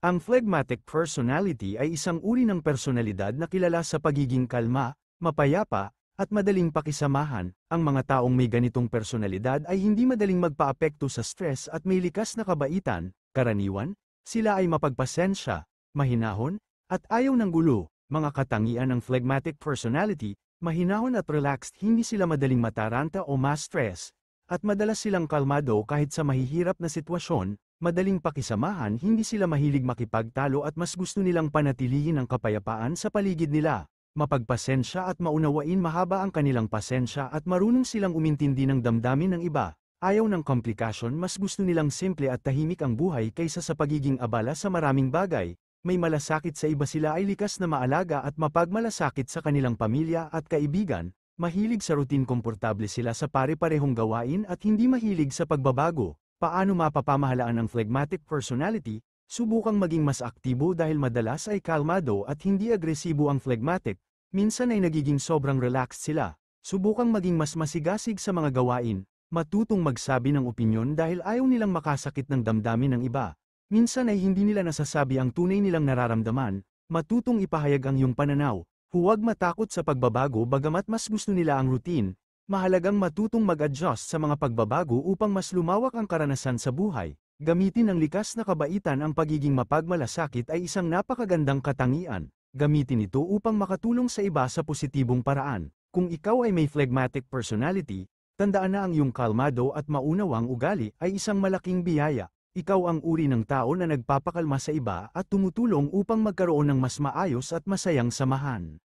Ang phlegmatic personality ay isang uri ng personalidad na kilala sa pagiging kalma, mapayapa, at madaling pakisamahan. Ang mga taong may ganitong personalidad ay hindi madaling magpaapekto sa stress at may likas na kabaitan. Karaniwan, sila ay mapagpasensya, mahinahon, at ayaw ng gulo. Mga katangian ng phlegmatic personality, mahinahon at relaxed, hindi sila madaling mataranta o ma-stress, at madalas silang kalmado kahit sa mahihirap na sitwasyon. Madaling pakisamahan, hindi sila mahilig makipagtalo at mas gusto nilang panatilihin ang kapayapaan sa paligid nila. Mapagpasensya at maunawain, mahaba ang kanilang pasensya at marunong silang umintindi ng damdamin ng iba. Ayaw ng komplikasyon, mas gusto nilang simple at tahimik ang buhay kaysa sa pagiging abala sa maraming bagay. May malasakit sa iba, sila ay likas na maalaga at mapagmalasakit sa kanilang pamilya at kaibigan. Mahilig sa routine, komportable sila sa pare-parehong gawain at hindi mahilig sa pagbabago. Paano mapapamahalaan ang phlegmatic personality? Subukang maging mas aktibo dahil madalas ay kalmado at hindi agresibo ang phlegmatic. Minsan ay nagiging sobrang relaxed sila. Subukang maging mas masigasig sa mga gawain. Matutong magsabi ng opinyon dahil ayaw nilang makasakit ng damdamin ng iba. Minsan ay hindi nila nasasabi ang tunay nilang nararamdaman. Matutong ipahayag ang iyong pananaw. Huwag matakot sa pagbabago bagamat mas gusto nila ang routine. Mahalagang matutong mag-adjust sa mga pagbabago upang mas lumawak ang karanasan sa buhay. Gamitin ang likas na kabaitan. Ang pagiging mapagmalasakit ay isang napakagandang katangian. Gamitin ito upang makatulong sa iba sa positibong paraan. Kung ikaw ay may phlegmatic personality, tandaan na ang iyong kalmado at maunawang ugali ay isang malaking biyaya. Ikaw ang uri ng tao na nagpapakalma sa iba at tumutulong upang magkaroon ng mas maayos at masayang samahan.